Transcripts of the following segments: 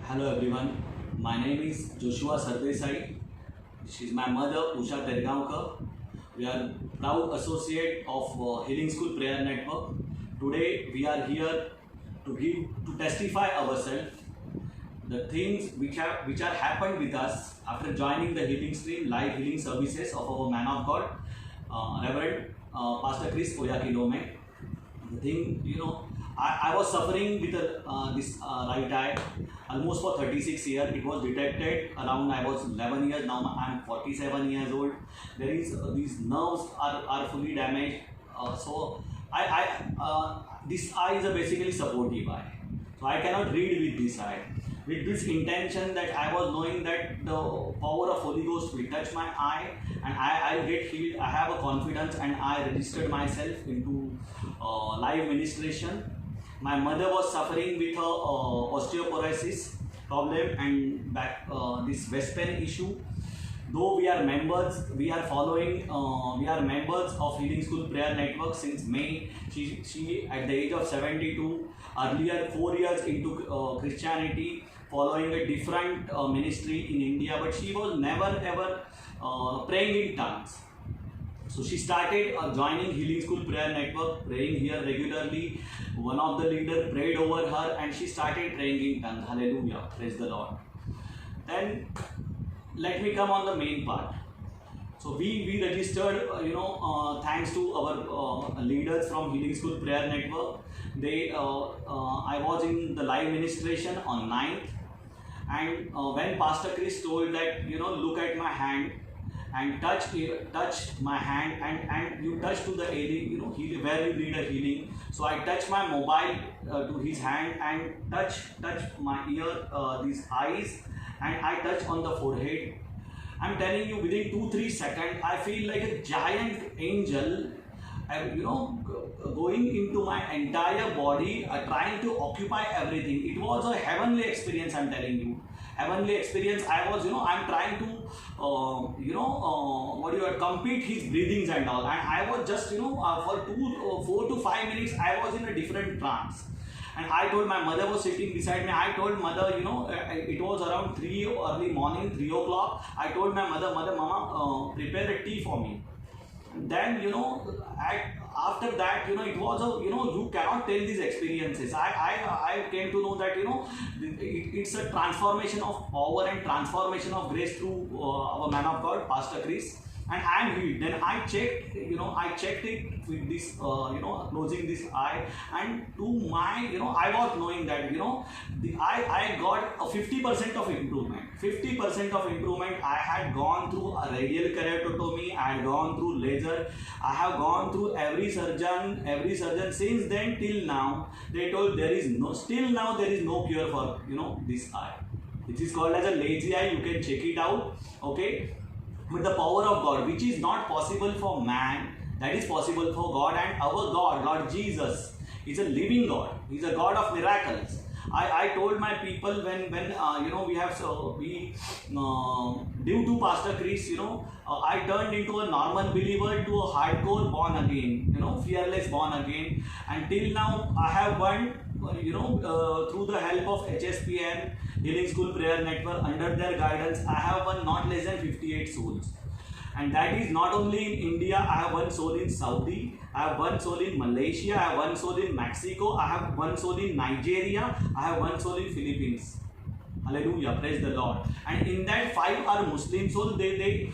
Hello everyone, my name is Joshua Sardesai. She is my mother Usha Tergaonkar. We are proud associate of Healing School Prayer Network. Today we are here to testify ourselves the things which are happened with us after joining the healing stream live healing services of our man of God, Reverend Pastor Chris Oyakilome. The thing, I was suffering with this right eye almost for 36 years. It was detected around I was 11 years. Now I am 47 years old. There is these nerves are fully damaged. So this eye is a basically supportive eye. So I cannot read with this eye. With this intention that I was knowing that the power of Holy Ghost will touch my eye and I'll get healed. I have a confidence and I registered myself into live ministration. My mother was suffering with her osteoporosis problem and back this waist pain issue. Though we are members, we are following, we are members of Healing School Prayer Network since May. She at the age of 72, earlier 4 years into Christianity, following a different ministry in India, but she was never ever praying in tongues. So she started joining Healing School Prayer Network, praying here regularly. One of the leaders prayed over her and she started praying in tongues. Hallelujah, praise the Lord. Then let me come on the main part. So we registered, thanks to our leaders from Healing School Prayer Network. I was in the live ministration on 9th, and when Pastor Chris told that, look at my hand and touch my hand and you touch to the area, where you need a healing. So I touched my mobile to his hand and touch my ear, these eyes, and I touch on the forehead. I'm telling you, within 2-3 seconds, I feel like a giant angel, going into my entire body, trying to occupy everything. It was a heavenly experience, I'm telling you. Heavenly experience. I was, I'm trying to, compete his breathings and all. And I was just, for 4 to 5 minutes, I was in a different trance. And I told my mother was sitting beside me. I told mother, it was around 3 early morning, 3 o'clock. I told my mother, Mama, prepare a tea for me. And then, after that, it was you cannot tell these experiences. I came to know that, it's a transformation of power and transformation of grace through our man of God, Pastor Chris. And I am healed. Then I checked, it with this, closing this eye, and to my, I was knowing that, I got a 50% of improvement. 50% of improvement. I had gone through a radial keratotomy, I had gone through laser, I have gone through every surgeon since then till now. They told still now there is no cure for, this eye. It is called as a lazy eye. You can check it out, okay? With the power of God, which is not possible for man, that is possible for God. And our God, Lord Jesus, is a living God. He is a God of miracles. I told my people when due to Pastor Chris, I turned into a normal believer to a hardcore born again, fearless born again. Until now, I have won, through the help of HSPN, Healing School Prayer Network, under their guidance, I have won not less than 58 souls. And that is not only in India. I have one soul in Saudi, I have one soul in Malaysia, I have one soul in Mexico, I have one soul in Nigeria, I have one soul in Philippines. Hallelujah, praise the Lord. And in that 5 are Muslim souls. They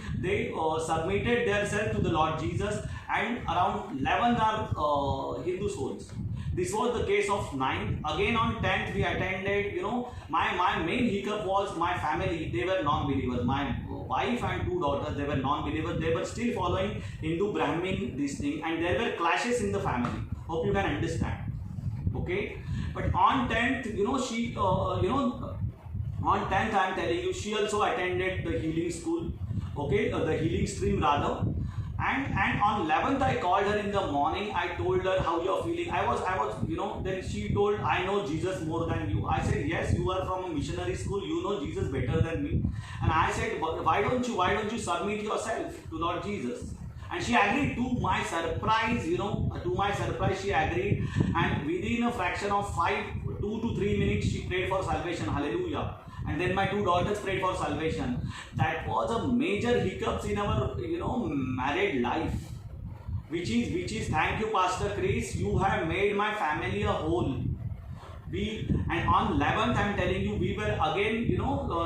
submitted themselves to the Lord Jesus, and around 11 are Hindu souls. This was the case of 9th. Again on 10th we attended, my main hiccup was my family. They were non-believers. My wife and 2 daughters, they were non-believers. They were still following Hindu Brahmin this thing, and there were clashes in the family. Hope you can understand. Okay, but on 10th, on 10th I am telling you, she also attended the healing school, okay, the healing stream rather. And on 11th I called her in the morning. I told her how you are feeling. I was, then she told, I know Jesus more than you. I said, yes, you are from a missionary school. You know Jesus better than me. And I said, why don't you submit yourself to Lord Jesus? And she agreed. To my surprise, she agreed. And within a fraction of 2 2 to 3 minutes she prayed for salvation. Hallelujah. And then my two daughters prayed for salvation. That was a major hiccups in our married life. Which is thank you, Pastor Chris. You have made my family a whole. And on 11th, I'm telling you, we were again,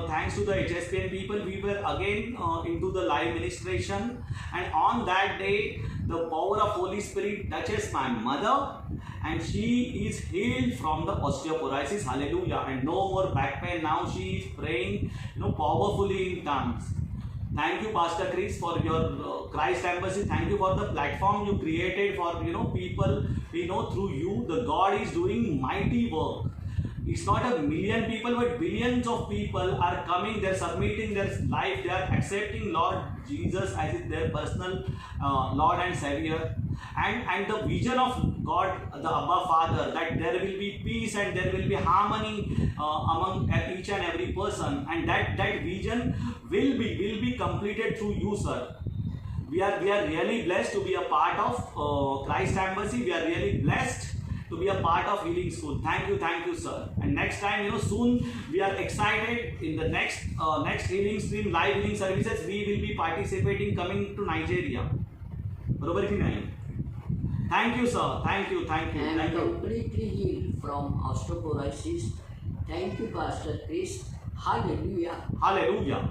thanks to the HSPN people, we were again into the live ministration. And on that day, the power of Holy Spirit touches my mother, and she is healed from the osteoporosis. Hallelujah. And no more back pain. Now she is praying, powerfully in tongues. Thank you, Pastor Chris, for your Christ Embassy. Thank you for the platform you created for people. We know through you the God is doing mighty work. It's not a million people, but billions of people are coming. They're submitting their life. They are accepting Lord Jesus as their personal Lord and Savior. And the vision of God, the Abba Father, that there will be peace and there will be harmony among each and every person, and that vision will be completed through you, sir. We are really blessed to be a part of Christ Embassy. We are really blessed to be a part of Healing School. Thank you, sir. And next time, soon we are excited in the next Healing Stream live healing services. We will be participating, coming to Nigeria. बरोबर की नहीं? Thank you, sir. Thank you. And completely healed from osteoporosis. Thank you, Pastor Chris. Hallelujah. Hallelujah.